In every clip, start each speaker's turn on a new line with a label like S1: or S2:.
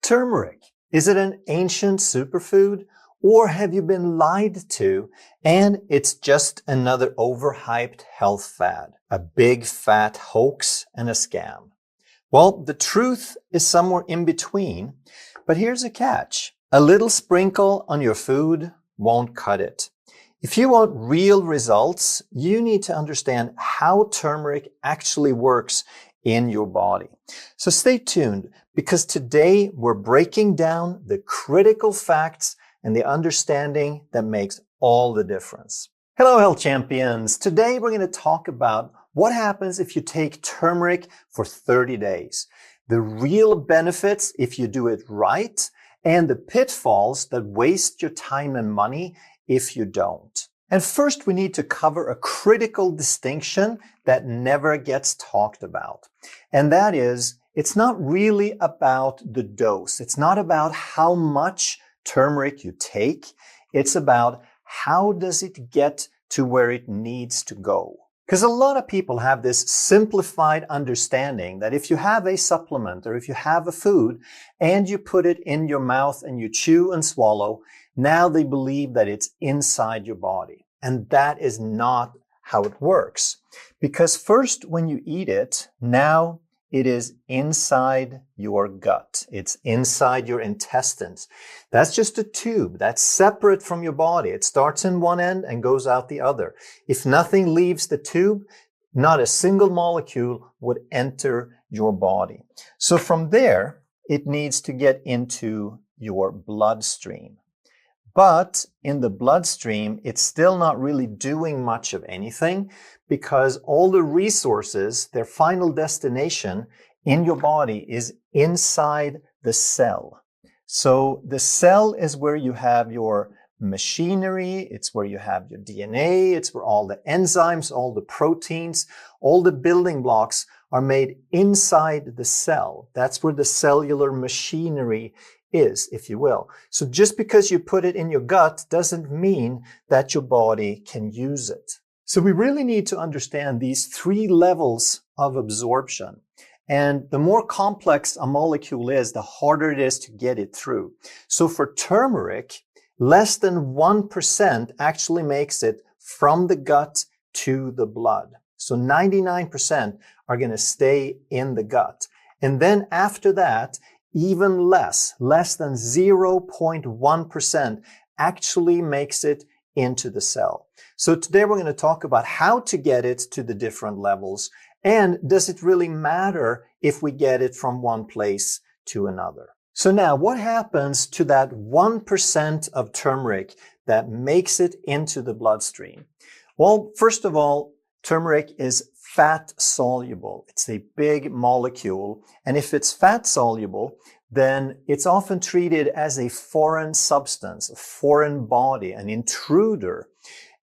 S1: Turmeric, is it an ancient superfood, or have you been lied to and it's just another overhyped health fad, a big fat hoax and a scam? Well, the truth is somewhere in between, but here's a catch. A little sprinkle on your food won't cut it. If you want real results, you need to understand how turmeric actually works in your body. So stay tuned, because today we're breaking down the critical facts and the understanding that makes all the difference. Hello, health champions. Today we're going to talk about what happens if you take turmeric for 30 days, the real benefits if you do it right, and the pitfalls that waste your time and money if you don't. And first, we need to cover a critical distinction that never gets talked about. And that is, it's not really about the dose. It's not about how much turmeric you take. It's about how does it get to where it needs to go. Because a lot of people have this simplified understanding that if you have a supplement or if you have a food and you put it in your mouth and you chew and swallow, now they believe that it's inside your body. And that is not how it works. Because first, when you eat it, now it is inside your gut. It's inside your intestines. That's just a tube. That's separate from your body. It starts in one end and goes out the other. If nothing leaves the tube, not a single molecule would enter your body. So from there, it needs to get into your bloodstream. But in the bloodstream, it's still not really doing much of anything, because all the resources, their final destination in your body is inside the cell. So the cell is where you have your machinery, it's where you have your DNA, it's where all the enzymes, all the proteins, all the building blocks are made inside the cell. That's where the cellular machinery is, if you will. So just because you put it in your gut doesn't mean that your body can use it. So we really need to understand these three levels of absorption. And the more complex a molecule is, the harder it is to get it through. So for turmeric, less than 1% actually makes it from the gut to the blood. So 99% are going to stay in the gut. And then after that, even less than 0.1% actually makes it into the cell. So today we're going to talk about how to get it to the different levels, and does it really matter if we get it from one place to another. So now, what happens to that 1% of turmeric that makes it into the bloodstream? Well, first of all, turmeric is fat soluble. It's a big molecule. And if it's fat soluble, then it's often treated as a foreign substance, a foreign body, an intruder.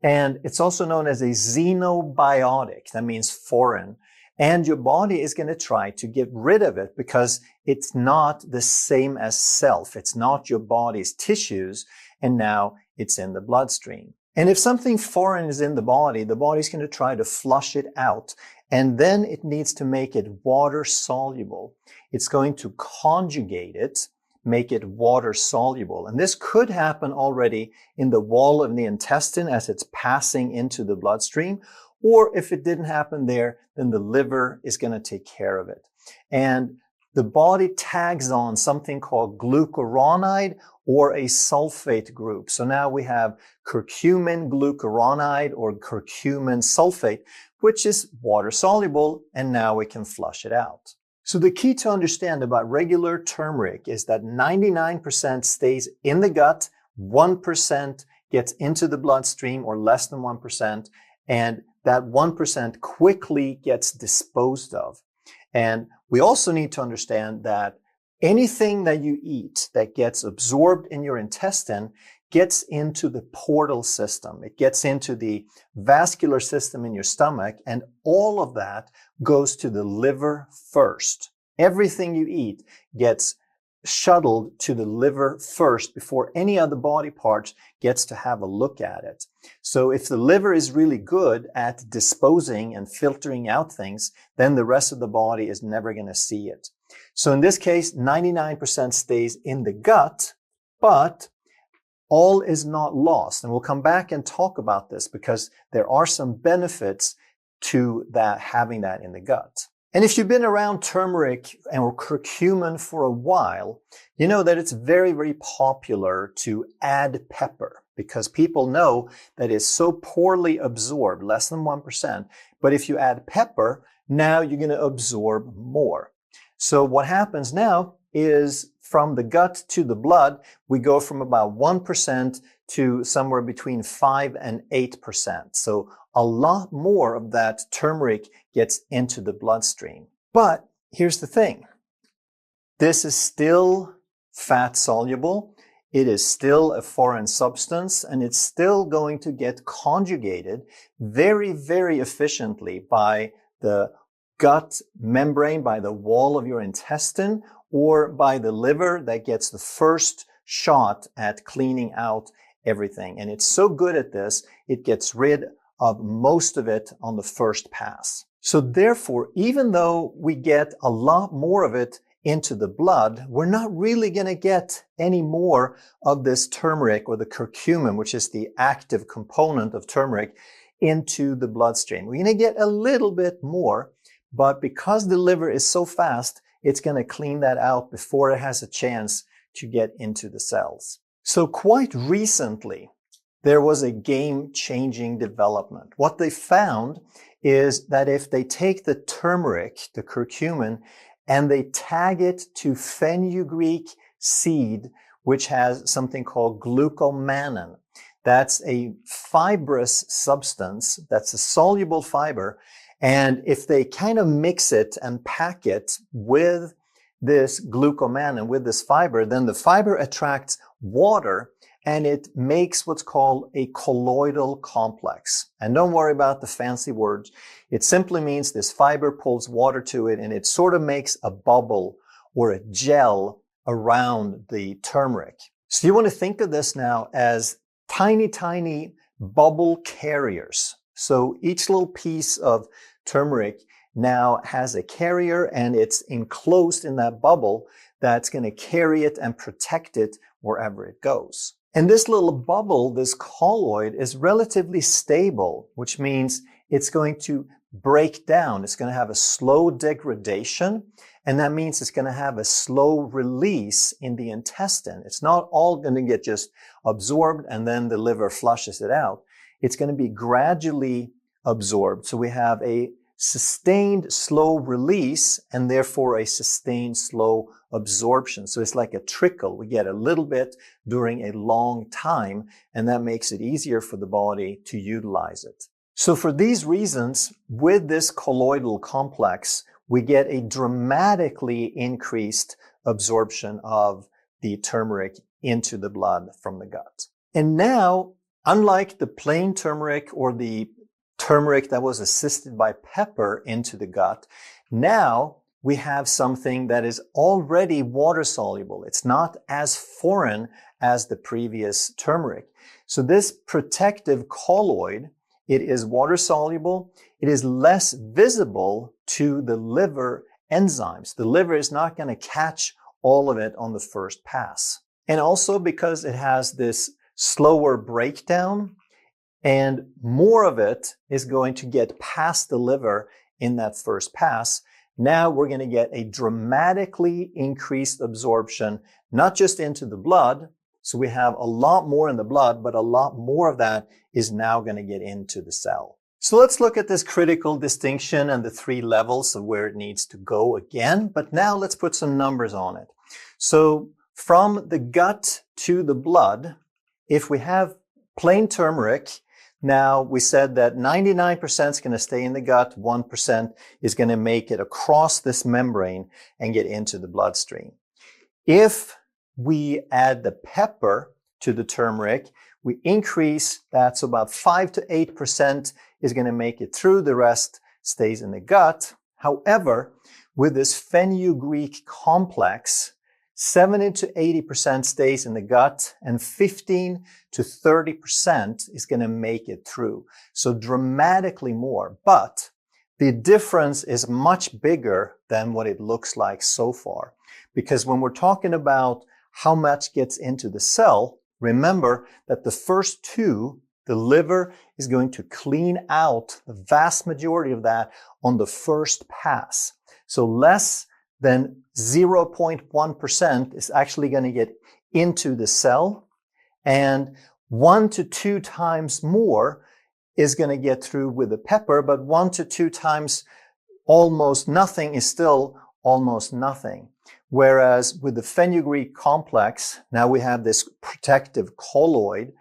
S1: And it's also known as a xenobiotic. That means foreign. And your body is going to try to get rid of it because it's not the same as self. It's not your body's tissues. And now it's in the bloodstream. And if something foreign is in the body's going to try to flush it out. And then it needs to make it water soluble. It's going to conjugate it, make it water soluble. And this could happen already in the wall of the intestine as it's passing into the bloodstream. Or if it didn't happen there, then the liver is going to take care of it. And the body tags on something called glucuronide or a sulfate group. So now we have curcumin glucuronide or curcumin sulfate, which is water soluble, and now we can flush it out. So the key to understand about regular turmeric is that 99% stays in the gut, 1% gets into the bloodstream, or less than 1%, and that 1% quickly gets disposed of. And we also need to understand that anything that you eat that gets absorbed in your intestine gets into the portal system. It gets into the vascular system in your stomach, and all of that goes to the liver first. Everything you eat gets shuttled to the liver first before any other body parts gets to have a look at it. So if the liver is really good at disposing and filtering out things, then the rest of the body is never going to see it. So in this case, 99% stays in the gut, but all is not lost. And we'll come back and talk about this because there are some benefits to that, having that in the gut. And if you've been around turmeric or curcumin for a while, you know that it's very, very popular to add pepper because people know that it's so poorly absorbed, less than 1%. But if you add pepper, now you're going to absorb more. So what happens now is from the gut to the blood, we go from about 1% to somewhere between 5 and 8%. So a lot more of that turmeric gets into the bloodstream. But here's the thing. This is still fat soluble. It is still a foreign substance, and it's still going to get conjugated very, very efficiently by the gut membrane, by the wall of your intestine, or by the liver that gets the first shot at cleaning out everything. And it's so good at this, it gets rid of most of it on the first pass. So therefore, even though we get a lot more of it into the blood, we're not really going to get any more of this turmeric or the curcumin, which is the active component of turmeric, into the bloodstream. We're going to get a little bit more, but because the liver is so fast, it's going to clean that out before it has a chance to get into the cells. So quite recently, there was a game-changing development. What they found is that if they take the turmeric, the curcumin, and they tag it to fenugreek seed, which has something called glucomannan. That's a fibrous substance, that's a soluble fiber. And if they kind of mix it and pack it with this glucomannan, with this fiber, then the fiber attracts water and it makes what's called a colloidal complex. And don't worry about the fancy words. It simply means this fiber pulls water to it and it sort of makes a bubble or a gel around the turmeric. So you want to think of this now as tiny, tiny bubble carriers. So each little piece of turmeric now has a carrier and it's enclosed in that bubble that's going to carry it and protect it wherever it goes. And this little bubble, this colloid, is relatively stable, which means it's going to break down. It's going to have a slow degradation, and that means it's going to have a slow release in the intestine. It's not all going to get just absorbed and then the liver flushes it out. It's going to be gradually absorbed. So we have a sustained slow release and therefore a sustained slow absorption. So it's like a trickle. We get a little bit during a long time, and that makes it easier for the body to utilize it. So for these reasons, with this colloidal complex, we get a dramatically increased absorption of the turmeric into the blood from the gut. And now, unlike the plain turmeric or the turmeric that was assisted by pepper into the gut, now we have something that is already water soluble. It's not as foreign as the previous turmeric. So this protective colloid, it is water soluble. It is less visible to the liver enzymes. The liver is not going to catch all of it on the first pass. And also because it has this slower breakdown, and more of it is going to get past the liver in that first pass. Now we're going to get a dramatically increased absorption, not just into the blood. So we have a lot more in the blood, but a lot more of that is now going to get into the cell. So let's look at this critical distinction and the 3 levels of where it needs to go again. But now let's put some numbers on it. So from the gut to the blood, if we have plain turmeric, now we said that 99% is going to stay in the gut, 1% is going to make it across this membrane and get into the bloodstream. If we add the pepper to the turmeric, we increase that, so about 5 to 8% is going to make it through, the rest stays in the gut. However, with this fenugreek complex, 70 to 80% stays in the gut and 15 to 30% is going to make it through. So dramatically more. But the difference is much bigger than what it looks like so far. Because when we're talking about how much gets into the cell, remember that the first two, the liver is going to clean out the vast majority of that on the first pass. So less than 0.1% is actually going to get into the cell, and 1 to 2 times more is going to get through with the pepper, but 1 to 2 times almost nothing is still almost nothing. Whereas with the fenugreek complex, now we have this protective colloid.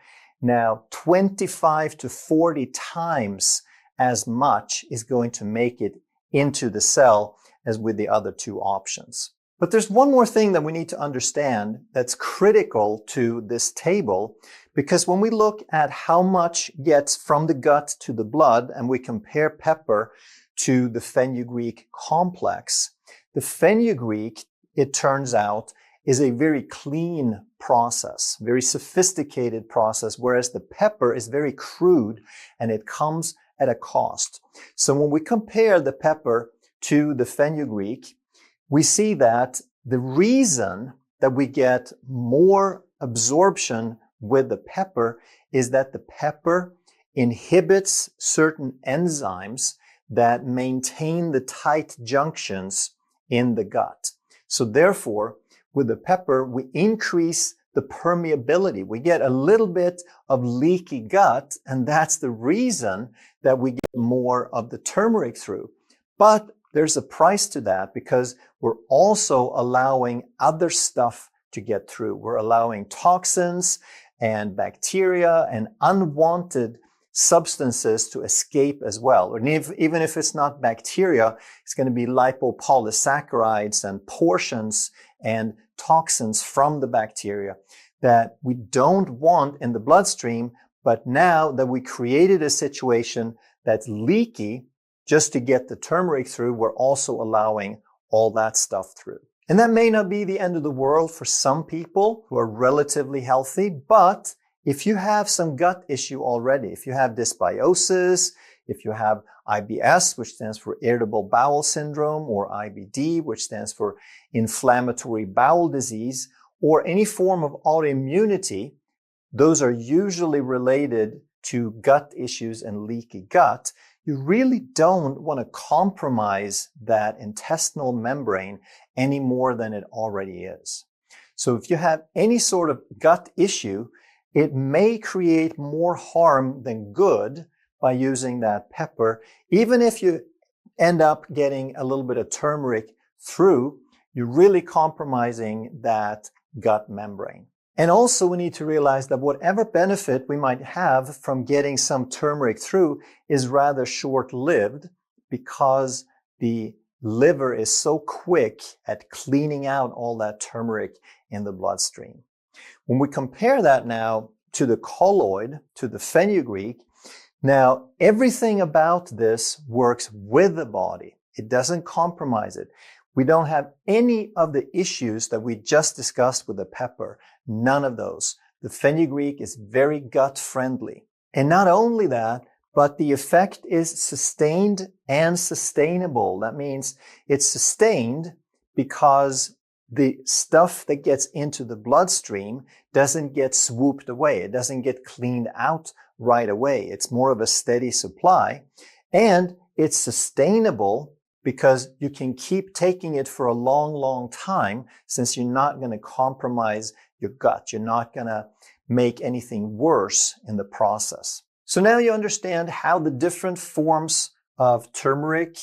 S1: Now 25 to 40 times as much is going to make it into the cell as with the other two options. But there's one more thing that we need to understand that's critical to this table, because when we look at how much gets from the gut to the blood and we compare pepper to the fenugreek complex, the fenugreek, it turns out, is a very clean process, very sophisticated process, whereas the pepper is very crude and it comes at a cost. So when we compare the pepper to the fenugreek, we see that the reason that we get more absorption with the pepper is that the pepper inhibits certain enzymes that maintain the tight junctions in the gut. So therefore, with the pepper, we increase the permeability. We get a little bit of leaky gut, and that's the reason that we get more of the turmeric through. But there's a price to that, because we're also allowing other stuff to get through. We're allowing toxins and bacteria and unwanted substances to escape as well. And even if it's not bacteria, it's going to be lipopolysaccharides and portions and toxins from the bacteria that we don't want in the bloodstream. But now that we created a situation that's leaky, just to get the turmeric through, we're also allowing all that stuff through. And that may not be the end of the world for some people who are relatively healthy, but if you have some gut issue already, if you have dysbiosis, if you have IBS, which stands for irritable bowel syndrome, or IBD, which stands for inflammatory bowel disease, or any form of autoimmunity, those are usually related to gut issues and leaky gut. You really don't want to compromise that intestinal membrane any more than it already is. So if you have any sort of gut issue, it may create more harm than good by using that pepper. Even if you end up getting a little bit of turmeric through, you're really compromising that gut membrane. And also we need to realize that whatever benefit we might have from getting some turmeric through is rather short-lived, because the liver is so quick at cleaning out all that turmeric in the bloodstream. When we compare that now to the colloid, to the fenugreek, now everything about this works with the body. It doesn't compromise it. We don't have any of the issues that we just discussed with the pepper. None of those. The fenugreek is very gut friendly. And not only that, but the effect is sustained and sustainable. That means it's sustained because the stuff that gets into the bloodstream doesn't get swooped away. It doesn't get cleaned out right away. It's more of a steady supply. And it's sustainable because you can keep taking it for a long, long time, since you're not going to compromise your gut. You're not going to make anything worse in the process. So now you understand how the different forms of turmeric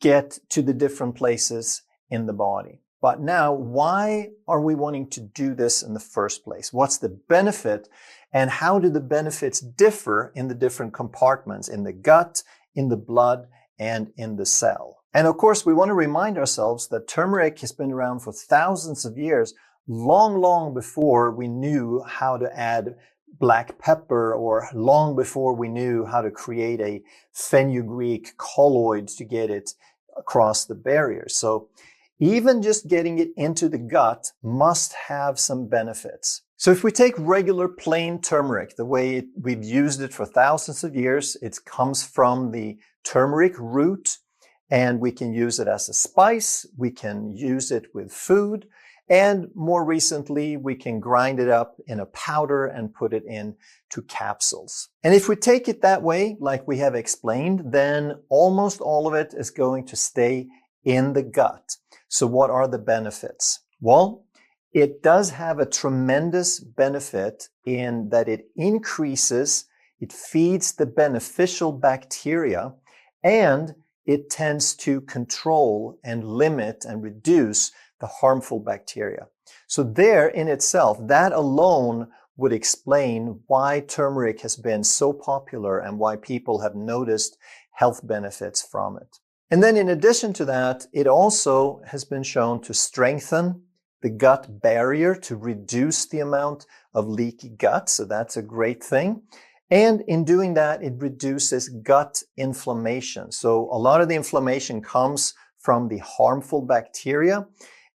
S1: get to the different places in the body. But now, why are we wanting to do this in the first place? What's the benefit, and how do the benefits differ in the different compartments, in the gut, in the blood, and in the cell? And of course, we want to remind ourselves that turmeric has been around for thousands of years, long, long before we knew how to add black pepper, or long before we knew how to create a fenugreek colloid to get it across the barrier. So even just getting it into the gut must have some benefits. So if we take regular plain turmeric, the way we've used it for thousands of years, it comes from the turmeric root, and we can use it as a spice, we can use it with food, and more recently, we can grind it up in a powder and put it into capsules. And if we take it that way, like we have explained, then almost all of it is going to stay in the gut. So what are the benefits? Well, it does have a tremendous benefit in that it feeds the beneficial bacteria, and it tends to control and limit and reduce the harmful bacteria. So there in itself, that alone would explain why turmeric has been so popular and why people have noticed health benefits from it. And then in addition to that, it also has been shown to strengthen the gut barrier, to reduce the amount of leaky gut. So that's a great thing. And in doing that, it reduces gut inflammation. So a lot of the inflammation comes from the harmful bacteria,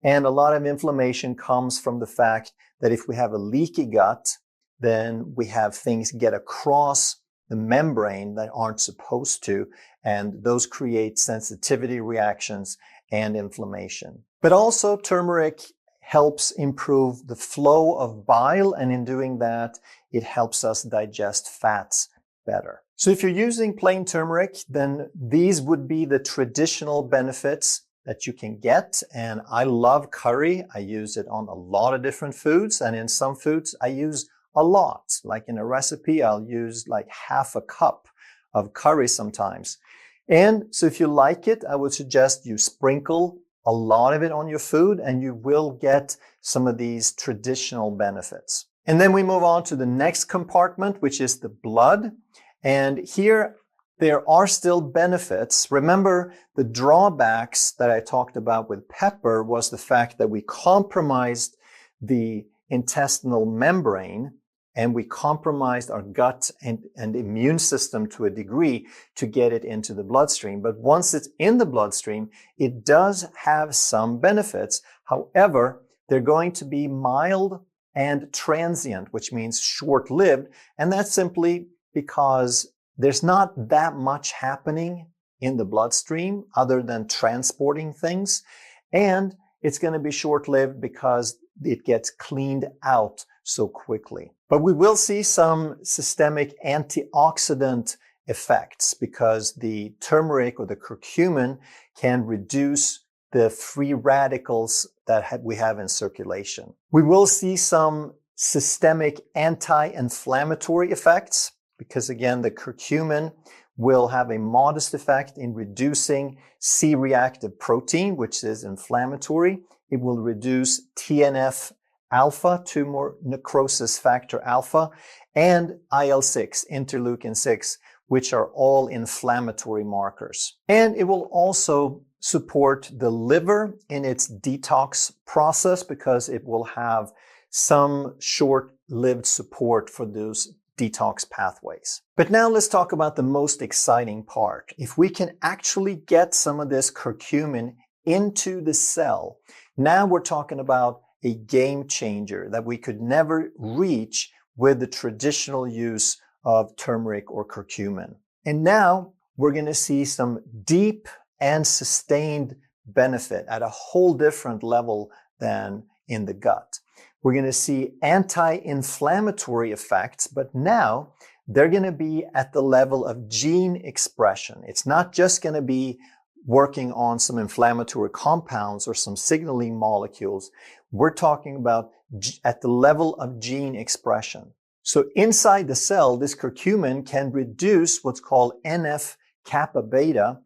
S1: and a lot of inflammation comes from the fact that if we have a leaky gut, then we have things get across the membrane that aren't supposed to, and those create sensitivity reactions and inflammation. But also turmeric helps improve the flow of bile, and in doing that, it helps us digest fats better. So if you're using plain turmeric, then these would be the traditional benefits that you can get. And I love curry. I use it on a lot of different foods, and in some foods I use a lot. Like in a recipe, I'll use like half a cup of curry sometimes. And so if you like it, I would suggest you sprinkle a lot of it on your food, and you will get some of these traditional benefits. And then we move on to the next compartment, which is the blood. And here there are still benefits. Remember, the drawbacks that I talked about with pepper was the fact that we compromised the intestinal membrane, and we compromised our gut and immune system to a degree to get it into the bloodstream. But once it's in the bloodstream, it does have some benefits. However, they're going to be mild and transient, which means short-lived. And that's simply because there's not that much happening in the bloodstream other than transporting things. And it's going to be short-lived because it gets cleaned out so quickly. But we will see some systemic antioxidant effects because the turmeric or the curcumin can reduce the free radicals that we have in circulation. We will see some systemic anti-inflammatory effects because, again, the curcumin will have a modest effect in reducing C-reactive protein, which is inflammatory. It will reduce TNF alpha, tumor necrosis factor alpha, and IL-6, interleukin 6, which are all inflammatory markers. And it will also support the liver in its detox process because it will have some short-lived support for those detox pathways. But now let's talk about the most exciting part. If we can actually get some of this curcumin into the cell, now we're talking about a game changer that we could never reach with the traditional use of turmeric or curcumin. And now we're going to see some deep and sustained benefit at a whole different level than in the gut. We're going to see anti-inflammatory effects, but now they're going to be at the level of gene expression. It's not just going to be working on some inflammatory compounds or some signaling molecules. We're talking about at the level of gene expression. So inside the cell, this curcumin can reduce what's called NF-kappa beta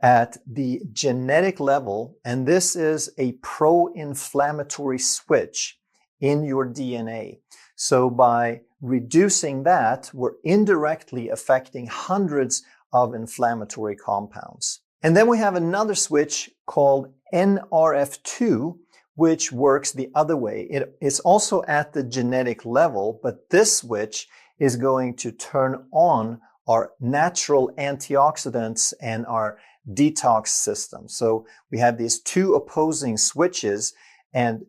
S1: at the genetic level, and this is a pro-inflammatory switch in your DNA. So by reducing that, we're indirectly affecting hundreds of inflammatory compounds. And then we have another switch called NRF2, which works the other way. It's also at the genetic level, but this switch is going to turn on our natural antioxidants and our detox system. So we have these two opposing switches, and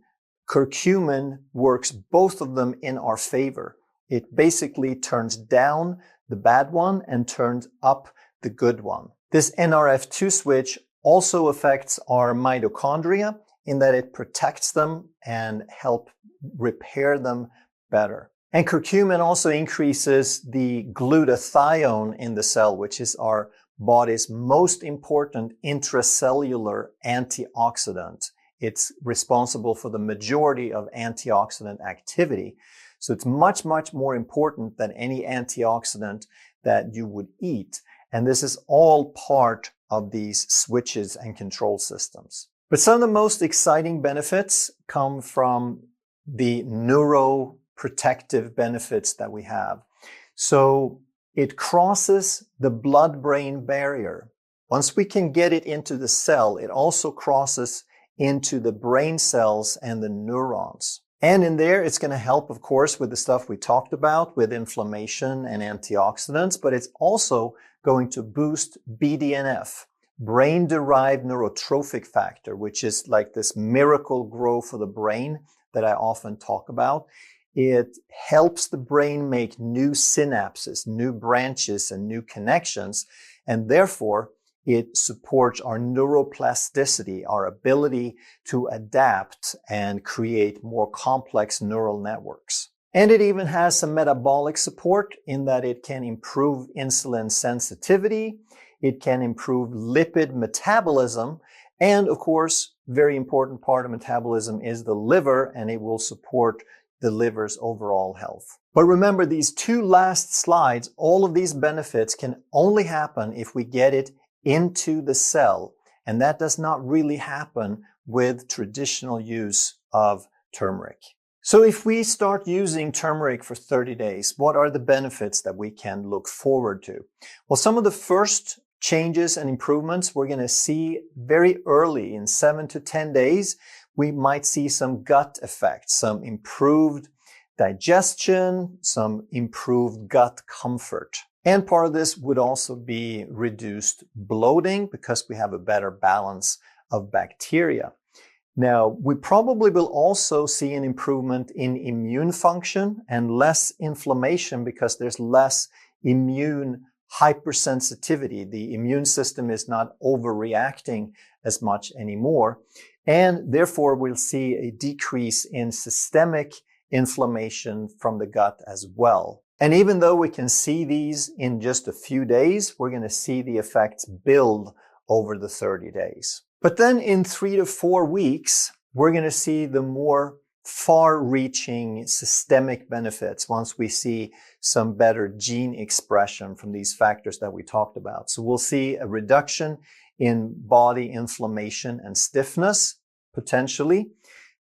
S1: Curcumin works both of them in our favor. It basically turns down the bad one and turns up the good one. This NRF2 switch also affects our mitochondria in that it protects them and help repair them better. And curcumin also increases the glutathione in the cell, which is our body's most important intracellular antioxidant. It's responsible for the majority of antioxidant activity. So it's much, much more important than any antioxidant that you would eat. And this is all part of these switches and control systems. But some of the most exciting benefits come from the neuroprotective benefits that we have. So it crosses the blood-brain barrier. Once we can get it into the cell, it also crosses into the brain cells and the neurons. And in there, it's going to help, of course, with the stuff we talked about, with inflammation and antioxidants, but it's also going to boost BDNF, brain-derived neurotrophic factor, which is like this miracle grow for the brain that I often talk about. It helps the brain make new synapses, new branches, and new connections, and therefore it supports our neuroplasticity, our ability to adapt and create more complex neural networks. And it even has some metabolic support in that it can improve insulin sensitivity, it can improve lipid metabolism, and of course, very important part of metabolism is the liver, and it will support the liver's overall health. But remember, these two last slides, all of these benefits can only happen if we get it into the cell, and that does not really happen with traditional use of turmeric. So if we start using turmeric for 30 days, what are the benefits that we can look forward to? Well, some of the first changes and improvements we're going to see very early in 7 to 10 days. We might see some gut effects, some improved digestion, some improved gut comfort. And part of this would also be reduced bloating because we have a better balance of bacteria. Now, we probably will also see an improvement in immune function and less inflammation because there's less immune hypersensitivity. The immune system is not overreacting as much anymore. And therefore, we'll see a decrease in systemic inflammation from the gut as well. And even though we can see these in just a few days, we're going to see the effects build over the 30 days. But then in 3 to 4 weeks, we're going to see the more far-reaching systemic benefits once we see some better gene expression from these factors that we talked about. So we'll see a reduction in body inflammation and stiffness, potentially.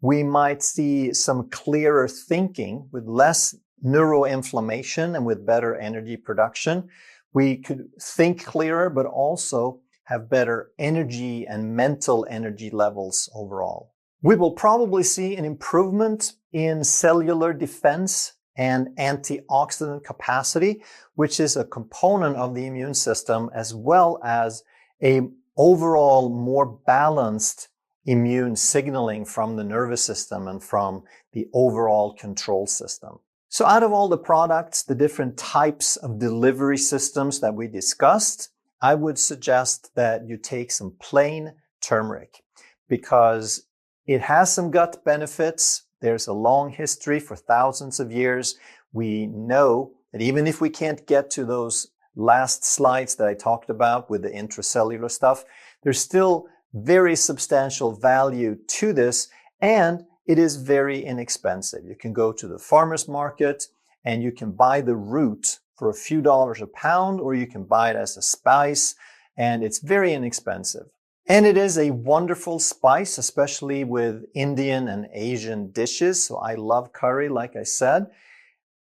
S1: We might see some clearer thinking with less neuroinflammation and with better energy production. We could think clearer, but also have better energy and mental energy levels overall. We will probably see an improvement in cellular defense and antioxidant capacity, which is a component of the immune system, as well as a overall more balanced immune signaling from the nervous system and from the overall control system. So out of all the products, the different types of delivery systems that we discussed, I would suggest that you take some plain turmeric because it has some gut benefits. There's a long history for thousands of years. We know that even if we can't get to those last slides that I talked about with the intracellular stuff, there's still very substantial value to this, and it is very inexpensive. You can go to the farmer's market and you can buy the root for a few dollars a pound, or you can buy it as a spice, and it's very inexpensive. And it is a wonderful spice, especially with Indian and Asian dishes. So I love curry, like I said.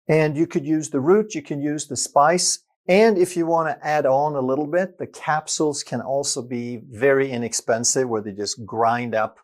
S1: And you could use the root, you can use the spice. And if you want to add on a little bit, the capsules can also be very inexpensive, where they just grind up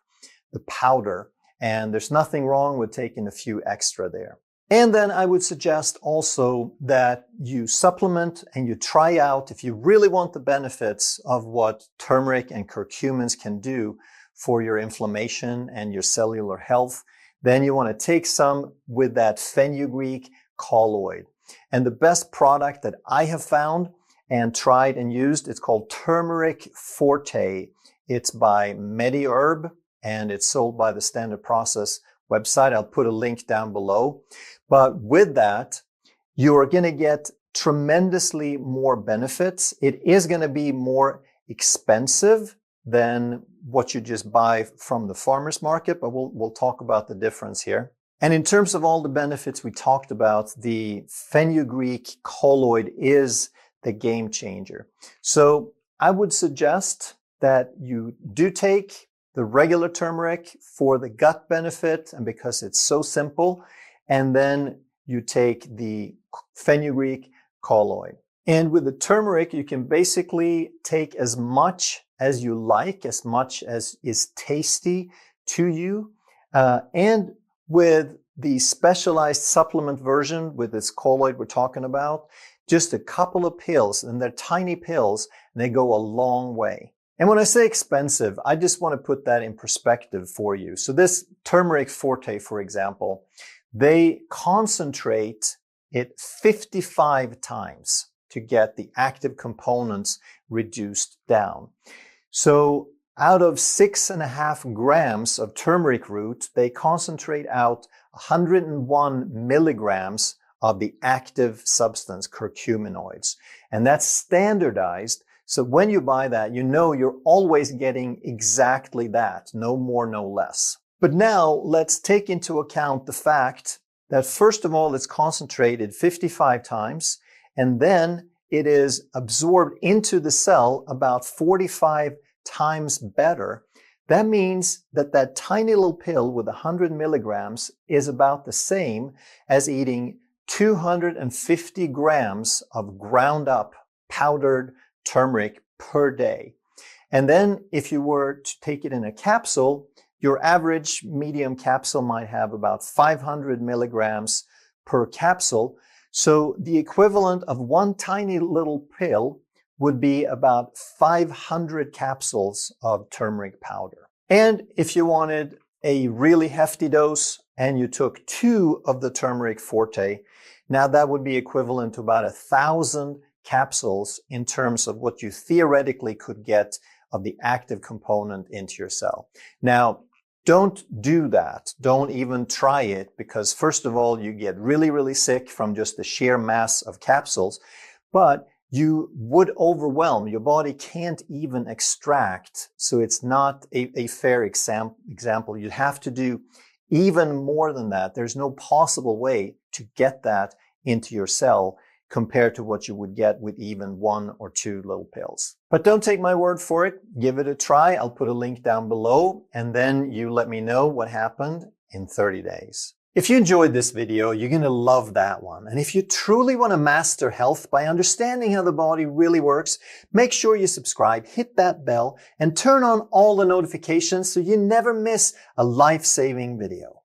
S1: the powder. And there's nothing wrong with taking a few extra there. And then I would suggest also that you supplement and you try out, if you really want the benefits of what turmeric and curcumins can do for your inflammation and your cellular health, Then you want to take some with that fenugreek colloid. And the best product that I have found and tried and used, it's called Turmeric Forte. It's by MediHerb and it's sold by the Standard Process website. I'll put a link down below. But with that, you're going to get tremendously more benefits. It is going to be more expensive than what you just buy from the farmer's market, but we'll talk about the difference here. And in terms of all the benefits we talked about, the fenugreek colloid is the game changer. So I would suggest that you do take the regular turmeric for the gut benefit and because it's so simple, and then you take the fenugreek colloid. And with the turmeric, you can basically take as much as you like, as much as is tasty to you. And with the specialized supplement version with this colloid we're talking about, just a couple of pills, and they're tiny pills, and they go a long way. And when I say expensive, I just want to put that in perspective for you. So this Turmeric Forte, for example, they concentrate it 55 times to get the active components reduced down. So out of 6.5 grams of turmeric root, they concentrate out 101 milligrams of the active substance, curcuminoids. And that's standardized. So when you buy that, you know you're always getting exactly that, no more, no less. But now let's take into account the fact that first of all, it's concentrated 55 times, and then it is absorbed into the cell about 45 times better. That means that that tiny little pill with 100 milligrams is about the same as eating 250 grams of ground up powdered turmeric per day. And then if you were to take it in a capsule, your average medium capsule might have about 500 milligrams per capsule. So the equivalent of one tiny little pill would be about 500 capsules of turmeric powder. And if you wanted a really hefty dose and you took 2 of the Turmeric Forte, now that would be equivalent to about 1,000 capsules in terms of what you theoretically could get of the active component into your cell. Now, don't do that. Don't even try it because first of all, you get really, really sick from just the sheer mass of capsules, but you would overwhelm. Your body can't even extract. So it's not a fair example. You'd have to do even more than that. There's no possible way to get that into your cell compared to what you would get with even 1 or 2 little pills. But don't take my word for it. Give it a try. I'll put a link down below, and then you let me know what happened in 30 days. If you enjoyed this video, you're going to love that one. And if you truly want to master health by understanding how the body really works, make sure you subscribe, hit that bell, and turn on all the notifications so you never miss a life-saving video.